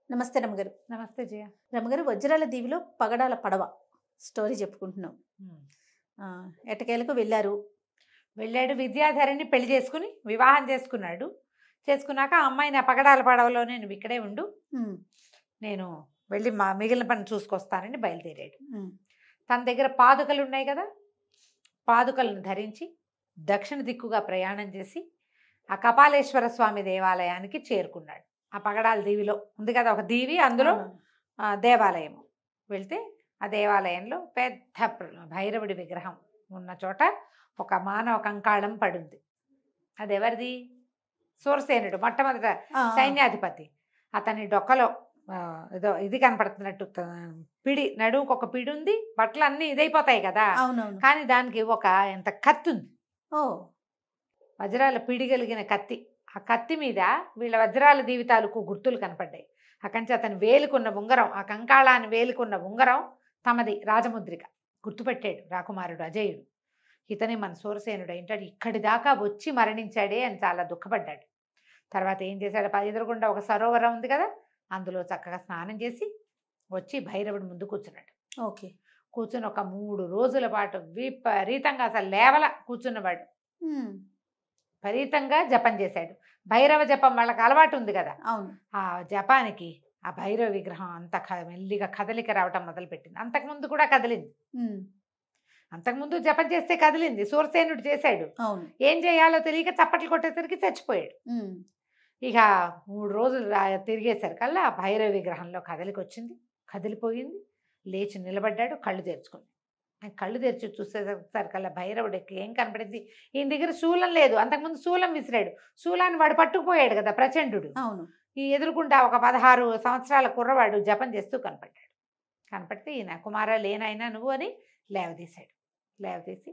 నమస్తే రమగారు. నమస్తే జయ. రమగారు, వజ్రాల దీవిలో పగడాల పడవ స్టోరీ చెప్పుకుంటున్నాం. ఎట్టకేలకు వెళ్ళారు. వెళ్ళాడు, విద్యాధరిని పెళ్లి చేసుకుని వివాహం చేసుకున్నాడు. చేసుకున్నాక ఆ అమ్మాయిని ఆ పగడాల పడవలోనే నువ్వు ఇక్కడే ఉండు, నేను వెళ్ళి మా మిగిలిన పని చూసుకొస్తానని బయలుదేరాడు. తన దగ్గర పాదుకలు ఉన్నాయి కదా, పాదుకలను ధరించి దక్షిణ దిక్కుగా ప్రయాణం చేసి ఆ కపాలేశ్వర స్వామి దేవాలయానికి చేరుకున్నాడు. ఆ పగడాల దీవిలో ఉంది కదా ఒక దీవి, అందులో దేవాలయం వెళ్తే ఆ దేవాలయంలో పెద్ద భైరవుడి విగ్రహం ఉన్న చోట ఒక మానవ కంకాళం పడుంది. అది ఎవరిది? సూరసేనుడు, మొట్టమొదట సైన్యాధిపతి. అతని డొక్కలో ఏదో ఇది కనపడుతున్నట్టు పిడి, నడువుకు ఒక పిడి ఉంది, బట్టలు అన్నీ ఇదైపోతాయి కదా, కానీ దానికి ఒక ఎంత కత్తి ఉంది. వజ్రాల పిడి కలిగిన కత్తి. ఆ కత్తి మీద వీళ్ళ వజ్రాల దీవితాలకు గుర్తులు కనపడ్డాయి. అక్కడి నుంచి అతని వేలుకున్న ఉంగరం, ఆ కంకాళాన్ని వేలుకున్న ఉంగరం తమది రాజముద్రిక. గుర్తుపెట్టాడు రాకుమారుడు అజయుడు. ఇతనే మన సూరసేనుడు ఏంటాడు, ఇక్కడి దాకా వచ్చి మరణించాడే అని చాలా దుఃఖపడ్డాడు. తర్వాత ఏం చేశాడు, ఎదురుగుండా ఒక సరోవరం ఉంది కదా, అందులో చక్కగా స్నానం చేసి వచ్చి భైరవుడి ముందు కూర్చున్నాడు. ఓకే. కూర్చుని ఒక 3 రోజుల పాటు విపరీతంగా అసలు లేవల కూర్చున్నవాడు. విపరీతంగా జపం చేశాడు. భైరవ జపం వాళ్ళకి అలవాటు ఉంది కదా, ఆ జపానికి ఆ భైరవ విగ్రహం అంత మెల్లిగా కదలిక రావటం మొదలుపెట్టింది. అంతకుముందు కూడా కదిలింది, అంతకుముందు జపం చేస్తే కదిలింది. సూరసేనుడు చేశాడు. ఏం చేయాలో తెలియక చప్పట్లు కొట్టేసరికి చచ్చిపోయాడు. ఇక 3 రోజులు తిరిగేసరికల్లా ఆ భైరవ విగ్రహంలో కదలిక వచ్చింది, కదిలిపోయింది. లేచి నిలబడ్డాడు, కళ్ళు తెరుచుకుంది. కళ్ళు తెరిచి చూసేసరికల్లా భైరవుడికి ఏం కనపడింది, ఈయన దగ్గర శూలం లేదు. అంతకుముందు శూలం విసిరాడు, శూలాన్ని వాడు పట్టుకుపోయాడు కదా ప్రచండు. ఈ ఎదురుకుండా ఒక 16 సంవత్సరాల కుర్రవాడు జపం చేస్తూ కనపడ్డాడు. కనపడితే ఈయన కుమార లేనైనా నువ్వు అని లేవదీశాడు. లేవదీసి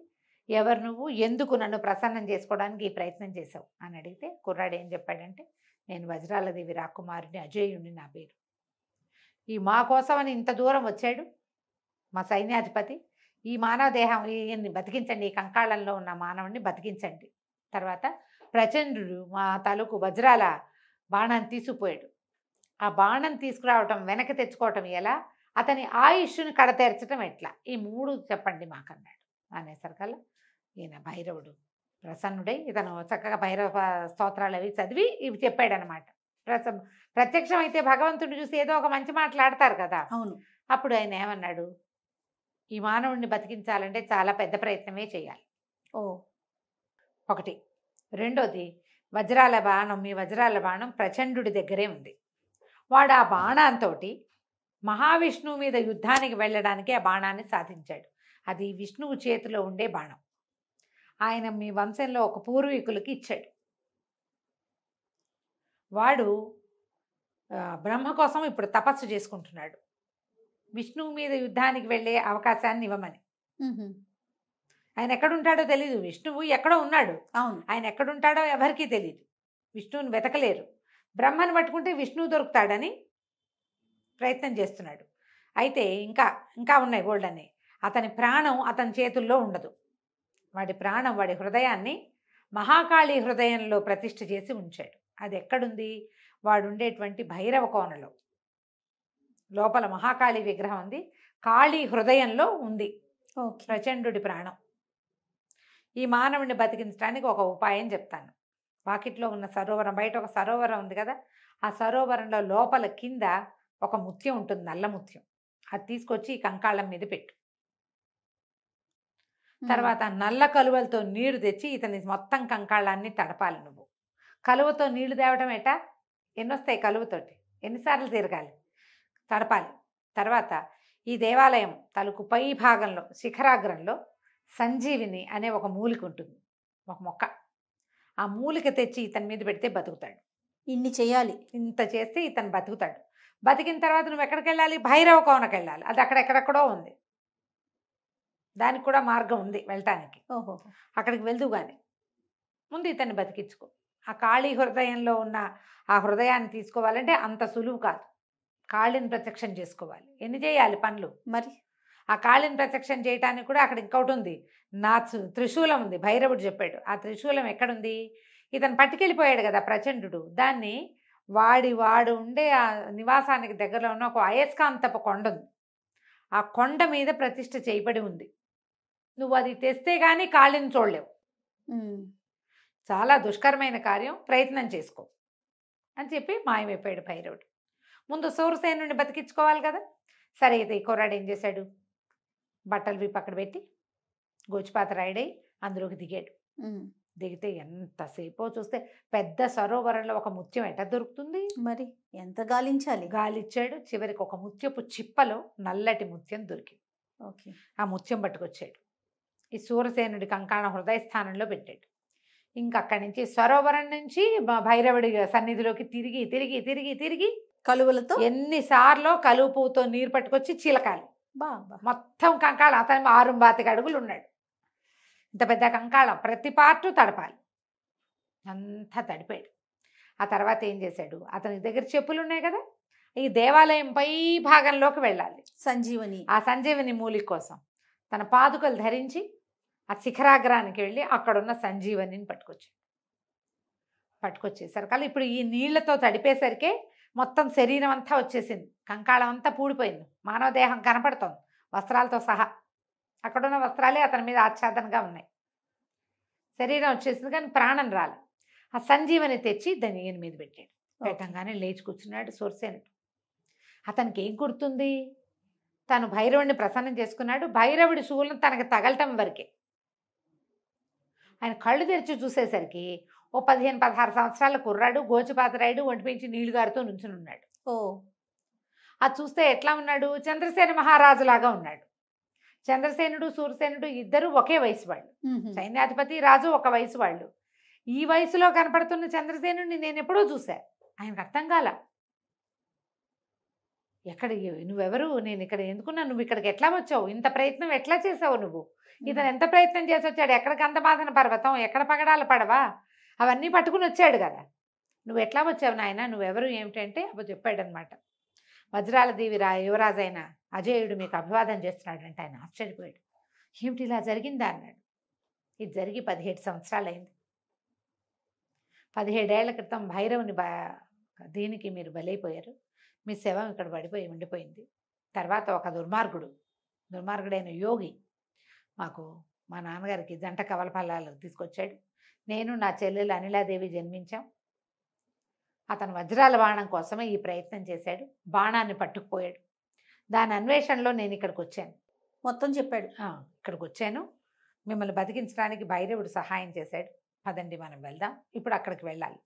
ఎవరు నువ్వు, ఎందుకు నన్ను ప్రసన్నం చేసుకోవడానికి ఈ ప్రయత్నం చేశావు అని అడిగితే కుర్రాడు ఏం చెప్పాడంటే, నేను వజ్రాలదేవి రాకుమారుని అజేయుణ్ణి, నా పేరు. ఈ మా కోసమని ఇంత దూరం వచ్చాడు మా సైన్యాధిపతి. ఈ మానవ దేహం ఈయన్ని బతికించండి, ఈ కంకాళంలో ఉన్న మానవుడిని బతికించండి. తర్వాత ప్రచండు మా తాలూకు వజ్రాల బాణాన్ని తీసుకుపోయాడు. ఆ బాణం తీసుకురావటం, వెనక్కి తెచ్చుకోవటం ఎలా, అతని ఆయుష్ని కడతేర్చడం ఎట్లా, ఈ 3 చెప్పండి మాకన్నాడు. అనేసరికల్లా ఈయన భైరవుడు ప్రసన్నుడై ఇతను చక్కగా భైరవ స్తోత్రాలు అవి చదివి ఇవి చెప్పాడనమాట. ప్రత్యక్షం అయితే భగవంతుడు చూసి ఏదో ఒక మంచి మాట్లాడతారు కదా. అప్పుడు ఆయన ఏమన్నాడు, ఈ మానవుడిని బతికించాలంటే చాలా పెద్ద ప్రయత్నమే చేయాలి. ఒకటి. రెండోది, వజ్రాల బాణం, మీ వజ్రాల బాణం ప్రచండుడి దగ్గరే ఉంది. వాడు ఆ బాణంతో మహావిష్ణువు మీద యుద్ధానికి వెళ్ళడానికి ఆ బాణాన్ని సాధించాడు. అది విష్ణువు చేతిలో ఉండే బాణం. ఆయన మీ వంశంలో ఒక పూర్వీకులకి ఇచ్చాడు. వాడు బ్రహ్మ కోసం ఇప్పుడు తపస్సు చేసుకుంటున్నాడు, విష్ణువు మీద యుద్ధానికి వెళ్ళే అవకాశాన్ని ఇవ్వమని. ఆయన ఎక్కడుంటాడో తెలీదు, విష్ణువు ఎక్కడో ఉన్నాడు. ఆయన ఎక్కడుంటాడో ఎవరికీ తెలియదు, విష్ణువుని వెతకలేరు. బ్రహ్మను పట్టుకుంటే విష్ణువు దొరుకుతాడని ప్రయత్నం చేస్తున్నాడు. అయితే ఇంకా ఇంకా ఉన్నాయి గోల్డని. అతని ప్రాణం అతని చేతుల్లో ఉండదు. వాడి ప్రాణం, వాడి హృదయాన్ని మహాకాళి హృదయంలో ప్రతిష్ఠ చేసి ఉంచాడు. అది ఎక్కడుంది, వాడు ఉండేటువంటి భైరవ కోనలో లోపల మహాకాళి విగ్రహం ఉంది. కాళీ హృదయంలో ఉంది ప్రచండుడి ప్రాణం. ఈ మానవుడిని బతికించడానికి ఒక ఉపాయం చెప్తాను. వాకిట్లో ఉన్న సరోవరం, బయట ఒక సరోవరం ఉంది కదా, ఆ సరోవరంలో లోపల కింద ఒక ముత్యం ఉంటుంది, నల్ల ముత్యం. అది తీసుకొచ్చి ఈ కంకాళం మీద పెట్టు. తర్వాత నల్ల కలువలతో నీరు తెచ్చి ఇతని మొత్తం కంకాళాన్ని తడపాలి. నువ్వు కలువతో నీళ్లు తేవటం ఏటా, ఎన్నొస్తాయి కలువతోటి, ఎన్నిసార్లు తిరగాలి, తడపాలి. తర్వాత ఈ దేవాలయం తలుకు పై భాగంలో శిఖరాగ్రంలో సంజీవిని అనే ఒక మూలిక ఉంటుంది, ఒక మొక్క. ఆ మూలిక తెచ్చి ఇతని మీద పెడితే బతుకుతాడు. ఇన్ని చేయాలి, ఇంత చేస్తే ఇతను బతుకుతాడు. బతికిన తర్వాత నువ్వు ఎక్కడికి వెళ్ళాలి, భైరవ కోనకి వెళ్ళాలి. అది అక్కడెక్కడెక్కడో ఉంది, దానికి కూడా మార్గం ఉంది వెళ్ళటానికి. అక్కడికి వెళ్తూ కానీ ముందు ఇతన్ని బతికించుకో. ఆ కాళీ హృదయంలో ఉన్న ఆ హృదయాన్ని తీసుకోవాలంటే అంత సులువు కాదు. కాళీని ప్రత్యక్షం చేసుకోవాలి. ఎన్ని చేయాలి పనులు మరి. ఆ కాళీని ప్రత్యక్షం చేయటానికి కూడా అక్కడ ఇంకోటి ఉంది, నా త్రిశూలం ఉంది. భైరవుడు చెప్పాడు, ఆ త్రిశూలం ఎక్కడుంది, ఇతను పట్టుకెళ్ళిపోయాడు కదా ప్రచండు, దాన్ని వాడు ఉండే ఆ నివాసానికి దగ్గరలో ఉన్న ఒక అయస్కాంతపు కొండ ఉంది. ఆ కొండ మీద ప్రతిష్ఠ చేయబడి ఉంది. నువ్వు అది తెస్తే గానీ కాళిని చూడలేవు. చాలా దుష్కరమైన కార్యం, ప్రయత్నం చేసుకో అని చెప్పి మాయమైపోయాడు భైరవుడు. ముందు సూరసేనుడిని బతికించుకోవాలి కదా. సరే అయితే ఈ కుర్రాడు ఏం చేశాడు, బట్టలు విప్పి అక్కడ పెట్టి గోచిపాత రాయుడై అందులోకి దిగాడు. దిగితే ఎంతసేపో చూస్తే పెద్ద సరోవరంలో ఒక ముత్యం ఎట దొరుకుతుంది, మరి ఎంత గాలించాలి. గాలిచ్చాడు. చివరికి ఒక ముత్యపు చిప్పలో నల్లటి ముత్యం దొరికింది. ఓకే. ఆ ముత్యం పట్టుకొచ్చాడు. ఈ సూరసేనుడి కంకాణ హృదయ స్థానంలో పెట్టాడు. ఇంకా అక్కడి నుంచి సరోవరం నుంచి భైరవుడి సన్నిధిలోకి తిరిగి తిరిగి తిరిగి తిరిగి కలువలతో ఎన్నిసార్లు కలువ పువ్వుతో నీరు పట్టుకొచ్చి చీలకాలి. బాబా మొత్తం కంకాళం. అతను 6 అడుగులు ఉన్నాడు. ఇంత పెద్ద కంకాళం, ప్రతి పార్టు తడపాలి. అంతా తడిపాడు. ఆ తర్వాత ఏం చేశాడు, అతని దగ్గర చెప్పులు ఉన్నాయి కదా, ఈ దేవాలయం పై భాగంలోకి వెళ్ళాలి. సంజీవని, ఆ సంజీవని మూలిక కోసం తన పాదుకలు ధరించి ఆ శిఖరాగ్రానికి వెళ్ళి అక్కడున్న సంజీవనిని పట్టుకొచ్చేసరికి ఇప్పుడు ఈ నీళ్లతో తడిపేసరికే మొత్తం శరీరం అంతా వచ్చేసింది. కంకాళం అంతా పూడిపోయింది. మానవ దేహం కనపడుతోంది వస్త్రాలతో సహా. అక్కడున్న వస్త్రాలే అతని మీద ఆచ్ఛాదనగా ఉన్నాయి. శరీరం వచ్చేసింది కానీ ప్రాణం రాలి. ఆ సంజీవని తెచ్చి దాన్ని ఈయన మీద పెట్టాడు. పెట్టంగానే లేచి కూర్చున్నాడు సూరసేనుడు. అతనికి ఏం గుర్తుంది, తను భైరవుడిని ప్రసన్నం చేసుకున్నాడు. భైరవుడి శూలం తనకు తగలటం వరకే. ఆయన కళ్ళు తెరిచి చూసేసరికి ఓ 15-16 సంవత్సరాల కుర్రాడు, గోచిపాతరాయుడు, ఒంటిమించి నీళ్లు గారుతూ నుంచుని ఉన్నాడు. అది చూస్తే ఎట్లా ఉన్నాడు, చంద్రసేన మహారాజులాగా ఉన్నాడు. చంద్రసేనుడు సూరసేనుడు ఇద్దరు ఒకే వయసు వాళ్ళు. సైన్యాధిపతి రాజు ఒక వయసు వాళ్ళు. ఈ వయసులో కనపడుతున్న చంద్రసేనుడిని నేను ఎప్పుడూ చూశా. ఆయనకు అర్థం కాల. నువ్వెవరు, నేను ఇక్కడ ఎందుకున్నా, నువ్వు ఇక్కడికి ఎట్లా వచ్చావు, ఇంత ప్రయత్నం ఎట్లా చేసావు నువ్వు, ఇతను ఎంత ప్రయత్నం చేసి వచ్చాడు, ఎక్కడ గంధమాదన పర్వతం, ఎక్కడ పగడాల పడవా, అవన్నీ పట్టుకుని వచ్చాడు కదా, నువ్వు ఎట్లా వచ్చావు నాయన, నువ్వెవరు ఏమిటంటే అప్పుడు చెప్పాడనమాట. వజ్రాల దేవి యువరాజు అయిన అజేయుడు మీకు అభివాదం చేస్తున్నాడంటే ఆయన ఆశ్చర్యపోయాడు. ఏమిటి ఇలా జరిగిందా అన్నాడు. ఇది జరిగి 17 సంవత్సరాలు అయింది. 17 ఏళ్ల క్రితం భైరవుని దీనికి మీరు బలైపోయారు. మీ శవం ఇక్కడ ఉండిపోయింది. తర్వాత ఒక దుర్మార్గుడైన యోగి మా నాన్నగారికి జంట కవలపల్లాలు తీసుకొచ్చాడు. నేను నా చెల్లెలు అనిలాదేవి జన్మించాం. అతను వజ్రాల బాణం కోసమే ఈ ప్రయత్నం చేశాడు. బాణాన్ని పట్టుకుపోయాడు. దాని అన్వేషణలో నేను ఇక్కడికి వచ్చాను. మొత్తం చెప్పాడు. ఇక్కడికి వచ్చాను, మిమ్మల్ని బతికించడానికి భైరవుడు సహాయం చేశాడు. పదండి మనం వెళ్దాం, ఇప్పుడు అక్కడికి వెళ్ళాలి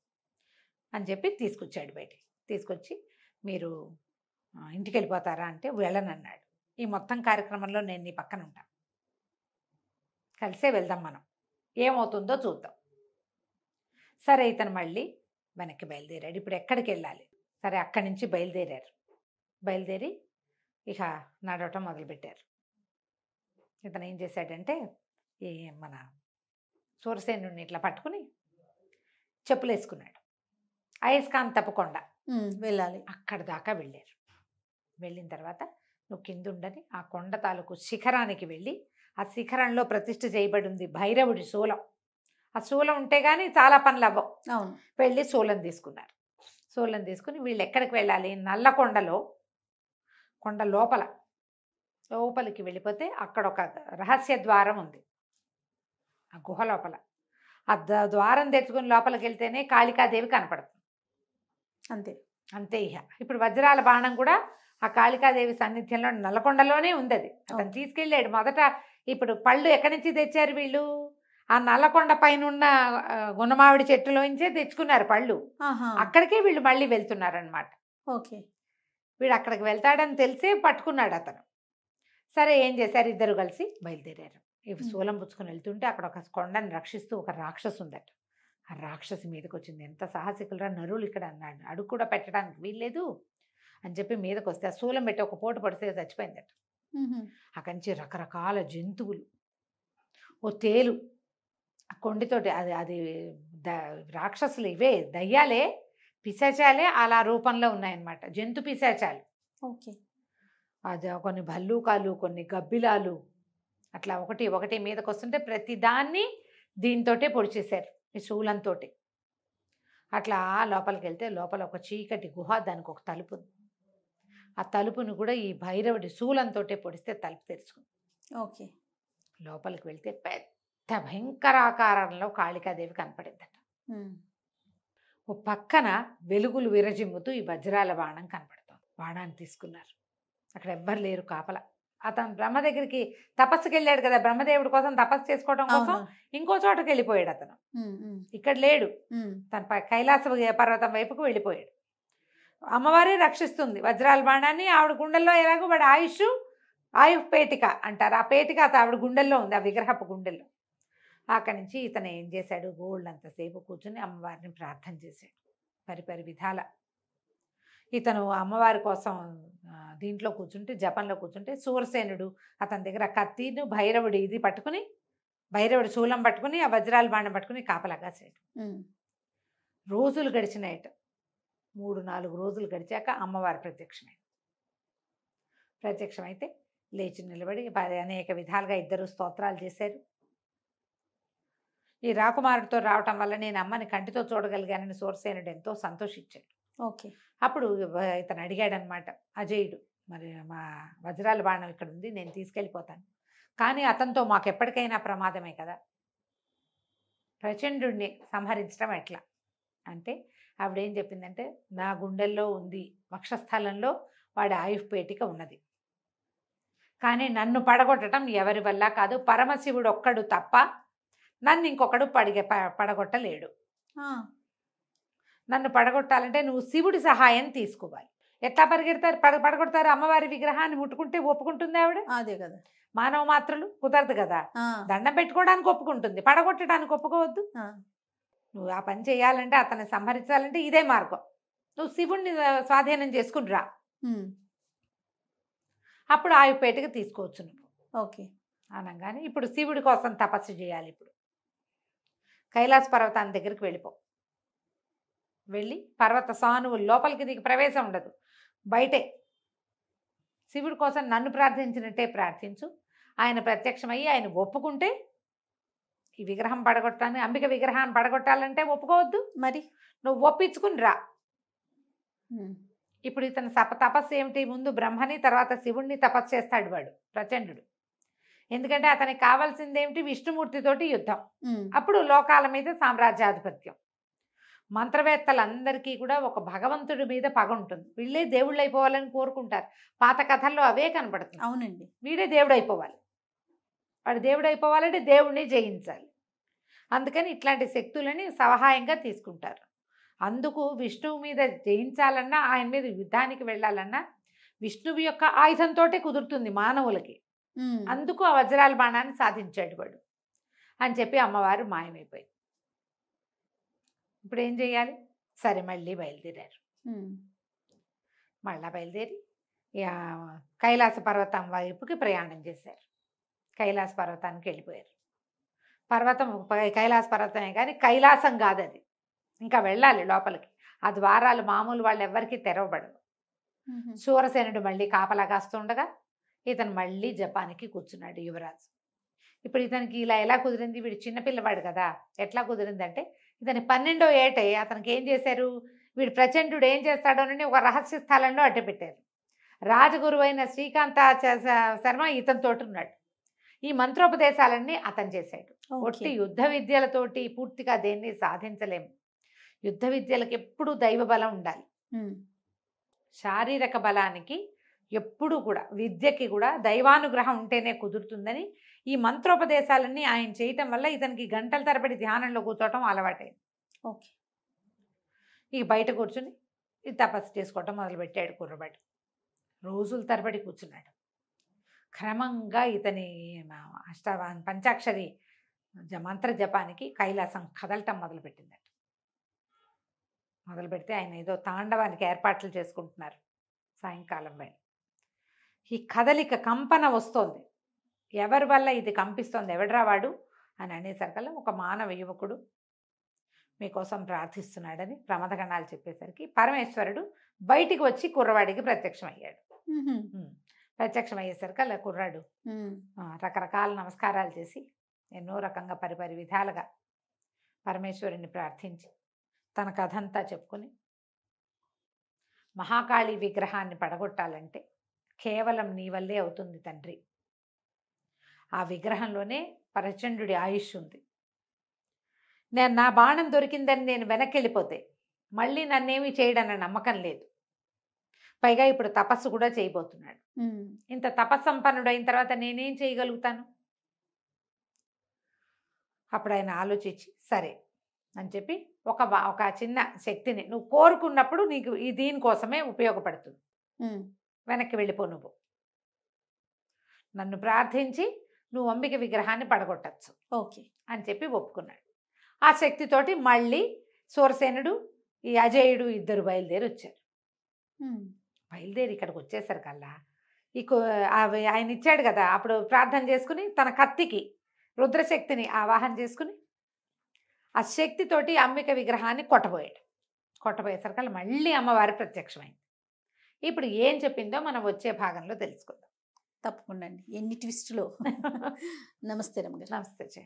అని చెప్పి తీసుకొచ్చాడు. బయటికి తీసుకొచ్చి మీరు ఇంటికి వెళ్ళిపోతారా అంటే వెళ్ళనన్నాడు. ఈ మొత్తం కార్యక్రమంలో నేను నీ పక్కన ఉంటాను, కలిసే వెళ్దాం, మనం ఏమవుతుందో చూద్దాం. సరే ఇతను మళ్ళీ వెనక్కి బయలుదేరాడు. ఇప్పుడు ఎక్కడికి వెళ్ళాలి? సరే అక్కడి నుంచి బయలుదేరి ఇక నడవటం మొదలుపెట్టారు. ఇతను ఏం చేశాడంటే ఈ మన సూరసేనుడిని ఇట్లా పట్టుకుని చెప్పులు వేసుకున్నాడు. అయస్కాంతపు కొండ వెళ్ళాలి. అక్కడ దాకా వెళ్ళారు. వెళ్ళిన తర్వాత నువ్వు కింద ఉండని ఆ కొండ తాలూకు శిఖరానికి వెళ్ళి ఆ శిఖరంలో ప్రతిష్ఠ చేయబడి ఉంది భైరవుడి శూలం. ఆ శూలం ఉంటే కానీ చాలా పనులు అవ్వవు. అవును. వెళ్ళి శూలం తీసుకున్నారు. శూలం తీసుకుని వీళ్ళు ఎక్కడికి వెళ్ళాలి, నల్లకొండలో కొండ లోపలికి వెళ్ళిపోతే అక్కడ ఒక రహస్య ద్వారం ఉంది. ఆ గుహ లోపల ఆ ద్వారం తెచ్చుకుని లోపలికి వెళ్తేనే కాళికాదేవి కనపడుతుంది. అంతే. ఇప్పుడు వజ్రాల బాణం కూడా ఆ కాళికాదేవి సాన్నిధ్యంలో నల్లకొండలోనే ఉంది. అది అతను తీసుకెళ్ళాడు. మొదట ఇప్పుడు పళ్ళు ఎక్కడి నుంచి తెచ్చారు వీళ్ళు, ఆ నల్లకొండ పైన ఉన్న గుణమావిడి చెట్టులోంచే తెచ్చుకున్నారు పళ్ళు. అక్కడికే వీళ్ళు మళ్ళీ వెళ్తున్నారనమాట. ఓకే. వీడు అక్కడికి వెళ్తాడని తెలిసే పట్టుకున్నాడు అతను. సరే ఏం చేశారు, ఇద్దరు కలిసి బయలుదేరారు. ఇవి శూలం పుచ్చుకొని వెళ్తుంటే అక్కడ ఒక కొండని రక్షిస్తూ ఒక రాక్షసు ఉందట. ఆ రాక్షసి మీదకి వచ్చింది. ఎంత సాహసికులరా నరులు ఇక్కడ అన్నాడు. అడుగు కూడా పెట్టడానికి వీల్లేదు అని చెప్పి మీదకి వస్తే ఆ శూలం పెట్టి ఒక పోటు పడితే చచ్చిపోయిందట. అక్కడి నుంచి రకరకాల జంతువులు, ఓ తేలు, ఆ కొండితోటి అది రాక్షసులు, ఇవే దయ్యాలే, పిశాచాలే అలా రూపంలో ఉన్నాయన్నమాట. జంతు పిశాచాలు. ఓకే. అది కొన్ని భల్లూకాలు, కొన్ని గబ్బిలాలు, అట్లా ఒకటి మీదకి వస్తుంటే ప్రతి దాన్ని దీంతోటే పొడిచేశారు ఈ శూలంతో. అట్లా లోపలికి వెళ్తే లోపల ఒక చీకటి గుహ, దానికి ఒక తలుపు ఉంది. ఆ తలుపును కూడా ఈ భైరవుడి శూలంతో పొడిస్తే తలుపు తెరుచుకుంది. ఓకే. లోపలికి వెళ్తే పెద్ద భయంకరాకారంలో కాళికాదేవి కనపడిందట. ఓ పక్కన వెలుగులు విరజిమ్ముతూ ఈ వజ్రాల బాణం కనపడుతుంది. బాణాన్ని తీసుకున్నారు. అక్కడ ఎవ్వరు లేరు కాపలా. అతను బ్రహ్మ దగ్గరికి తపస్సుకి వెళ్ళాడు కదా, బ్రహ్మదేవుడి కోసం తపస్సు చేసుకోవడం కోసం ఇంకో చోటకి వెళ్ళిపోయాడు అతను. ఇక్కడ లేడు, తన కైలాస పర్వతం వైపుకు వెళ్ళిపోయాడు. అమ్మవారే రక్షిస్తుంది వజ్రాల బాణాన్ని. ఆవిడ గుండెల్లో ఎలాగో వాడి ఆయు పేటిక అంటారు, ఆ పేటిక ఆవిడ గుండెల్లో ఉంది, ఆ విగ్రహపు గుండెల్లో. అక్కడి నుంచి ఇతను ఏం చేశాడు, గోల్డ్ అంతసేపు కూర్చుని అమ్మవారిని ప్రార్థన చేశాడు పరిపరి విధాల. ఇతను అమ్మవారి కోసం దీంట్లో కూర్చుంటే, జపంలో కూర్చుంటే, సూరసేనుడు అతని దగ్గర కత్తిను భైరవుడి ఇది పట్టుకుని, భైరవుడి శూలం పట్టుకుని, ఆ వజ్రాల బాణం పట్టుకుని కాపలాగాసాడు. రోజులు గడిచినాయట. 3-4 రోజులు గడిచాక అమ్మవారు ప్రత్యక్షమైతే లేచి నిలబడి అనేక విధాలుగా ఇద్దరు స్తోత్రాలు చేశారు. ఈ రాకుమారుడితో రావటం వల్ల నేను అమ్మని కంటితో చూడగలిగానని సూరసేనుడు ఎంతో సంతోషించాడు. ఓకే. అప్పుడు ఇతను అడిగాడనమాట, అజయుడు, మరి మా వజ్రాల బాణం ఇక్కడ ఉంది, నేను తీసుకెళ్ళిపోతాను, కానీ అతనితో మాకు ఎప్పటికైనా ప్రమాదమే కదా, ప్రచండుణ్ణి సంహరించడం ఎట్లా అంటే, ఆవిడేం చెప్పిందంటే, నా గుండెల్లో ఉంది, వక్షస్థలంలో వాడి ఆయుఃపేటిక ఉన్నది, కానీ నన్ను పడగొట్టడం ఎవరి వల్ల కాదు, పరమశివుడు ఒక్కడు తప్ప నన్ను ఇంకొకడు పడగొట్టలేడు. నన్ను పడగొట్టాలంటే నువ్వు శివుడి సహాయం తీసుకోవాలి. ఎట్లా పడగొడతారు? అమ్మవారి విగ్రహాన్ని ముట్టుకుంటే ఒప్పుకుంటుంది ఆవిడ? అదే కదా. మానవ మాత్రలు కుదరదు కదా. దండం పెట్టుకోవడానికి ఒప్పుకుంటుంది, పడగొట్టడానికి ఒప్పుకోవద్దు. నువ్వు ఆ పని చేయాలంటే, అతన్ని సంహరించాలంటే ఇదే మార్గం, నువ్వు శివుణ్ణి స్వాధీనం చేసుకుని రా, అప్పుడు ఆయుపేటకి తీసుకోవచ్చు నువ్వు. ఓకే. అనగానే ఇప్పుడు శివుడి కోసం తపస్సు చేయాలి. ఇప్పుడు కైలాస పర్వతాన్ని దగ్గరికి వెళ్ళి పర్వత సానువులు లోపలికి నీకు ప్రవేశం ఉండదు, బయటే శివుడి కోసం నన్ను ప్రార్థించినట్టే ప్రార్థించు. ఆయన ప్రత్యక్షమయ్యి ఆయన ఒప్పుకుంటే ఈ విగ్రహం పడగొట్టాలని, అంబిక విగ్రహాన్ని పడగొట్టాలంటే ఒప్పుకోవద్దు, మరి నువ్వు ఒప్పించుకుని రా. ఇప్పుడు ఇతను తపస్సు ఏమిటి, ముందు బ్రహ్మని తర్వాత శివుణ్ణి తపస్సు చేస్తాడు వాడు ప్రచండు. ఎందుకంటే అతనికి కావాల్సింది ఏమిటి, విష్ణుమూర్తితోటి యుద్ధం, అప్పుడు లోకాల మీద సామ్రాజ్యాధిపత్యం. మంత్రవేత్తలందరికీ కూడా ఒక భగవంతుడి మీద పగ ఉంటుంది, వీళ్ళే దేవుళ్ళు అయిపోవాలని కోరుకుంటారు. పాత కథల్లో అవే కనపడుతుంది. అవునండి, వీడే దేవుడు అయిపోవాలి, వాడు దేవుడు అయిపోవాలంటే దేవుడిని జయించాలి. అందుకని ఇట్లాంటి శక్తులని సహాయంగా తీసుకుంటారు. అందుకు విష్ణువు మీద జయించాలన్నా, ఆయన మీద యుద్ధానికి వెళ్ళాలన్నా విష్ణువు యొక్క ఆయుధంతో కుదురుతుంది మానవులకి. అందుకు ఆ వజ్రాల బాణాన్ని సాధించాడు వాడు అని చెప్పి అమ్మవారు మాయమైపోయింది. ఇప్పుడు ఏం చేయాలి? సరే మళ్ళీ బయలుదేరారు. మళ్ళా బయలుదేరి కైలాస పర్వతం వైపుకి ప్రయాణం చేశారు. కైలాస పర్వతానికి వెళ్ళిపోయారు. పర్వతం కైలాస పర్వతమే కానీ కైలాసం కాదు అది, ఇంకా వెళ్ళాలి లోపలికి. ఆ ద్వారాలు మామూలు వాళ్ళు ఎవరికి తెరవబడవు. సూరసేనుడు మళ్ళీ కాపలా కాస్తుండగా ఇతను మళ్ళీ జపానికి కూర్చున్నాడు యువరాజు. ఇప్పుడు ఇతనికి ఇలా ఎలా కుదిరింది, వీడు చిన్నపిల్లవాడు కదా, ఎట్లా కుదిరిందంటే ఇతని 12వ ఏటే అతనికి ఏం చేశారు, వీడు ప్రచండు ఏం చేస్తాడోనని ఒక రహస్య స్థలంలో అడ్డుపెట్టారు. రాజగురువు అయిన శ్రీకాంత శర్మ ఇతనితోటి ఉన్నాడు. ఈ మంత్రోపదేశాలన్నీ అతను చేశాడు. ఒట్టి యుద్ధ విద్యలతోటి పూర్తిగా దేన్ని సాధించలేము. యుద్ధ విద్యలకు ఎప్పుడు దైవ బలం ఉండాలి. శారీరక బలానికి ఎప్పుడు కూడా, విద్యకి కూడా దైవానుగ్రహం ఉంటేనే కుదురుతుందని ఈ మంత్రోపదేశాలన్నీ ఆయన చేయటం వల్ల ఇతనికి గంటల తరబడి ధ్యానంలో కూర్చోవటం అలవాటైంది. ఓకే. ఇక బయట కూర్చుని ఈ తపస్సు చేసుకోవటం మొదలుపెట్టాడు కుర్రబాడు. రోజుల తరబడి కూర్చున్నాడు. క్రమంగా ఇతని పంచాక్షరి మంత్ర జపానికి కైలాసం కదలటం మొదలుపెట్టిందట. మొదలుపెడితే ఆయన ఏదో తాండవానికి ఏర్పాట్లు చేసుకుంటున్నారు. సాయంకాలం వేళ ఈ కదలిక కంపన వస్తోంది. ఎవరి వల్ల ఇది కంపిస్తోంది, ఎవడ్రా వాడు అని అనేసరికల్లా ఒక మానవ యువకుడు మీకోసం ప్రార్థిస్తున్నాడని ప్రమదగణాలు చెప్పేసరికి పరమేశ్వరుడు బయటికి వచ్చి కుర్రవాడికి ప్రత్యక్షమయ్యాడు. ప్రత్యక్షమయ్యేసరికి అలా కుర్రాడు రకరకాల నమస్కారాలు చేసి ఎన్నో రకంగా పరిపరి విధాలుగా పరమేశ్వరుని ప్రార్థించి తన కథ అంతా చెప్పుకొని మహాకాళి విగ్రహాన్ని పడగొట్టాలంటే కేవలం నీ వల్లే అవుతుంది తండ్రి. ఆ విగ్రహంలోనే ప్రచండుడి ఆయుష్ ఉంది. నేను నా బాణం దొరికిందని నేను వెనక్కి వెళ్ళిపోతే మళ్ళీ నన్నేమీ చేయడన్న నమ్మకం లేదు. పైగా ఇప్పుడు తపస్సు కూడా చేయబోతున్నాడు. ఇంత తపస్సంపన్నుడు అయిన తర్వాత నేనేం చేయగలుగుతాను? అప్పుడు ఆయన ఆలోచించి సరే అని చెప్పి ఒక చిన్న శక్తిని నువ్వు కోరుకున్నప్పుడు నీకు ఈ దీనికోసమే ఉపయోగపడుతుంది, వెనక్కి వెళ్ళిపో, నువ్వు నన్ను ప్రార్థించి నువ్వు అంబిక విగ్రహాన్ని పడగొట్టచ్చు ఓకే అని చెప్పి ఒప్పుకున్నాడు. ఆ శక్తితోటి మళ్ళీ సూరసేనుడు ఈ అజేయుడు ఇద్దరు బయలుదేరి వచ్చారు. బయలుదేరి ఇక్కడికి వచ్చేసరికల్లా ఆయన ఇచ్చాడు కదా, అప్పుడు ప్రార్థన చేసుకుని తన కత్తికి రుద్రశక్తిని ఆవాహన చేసుకుని ఆ శక్తితోటి అంబిక విగ్రహాన్ని కొట్టబోయేసరికల్లా మళ్ళీ అమ్మవారి ప్రత్యక్షమైంది. ఇప్పుడు ఏం చెప్పిందో మనం వచ్చే భాగంలో తెలుసుకుందాం. తప్పకుండా అండి. ఎన్ని ట్విస్టులో. నమస్తే రమ్మగారు. నమస్తే.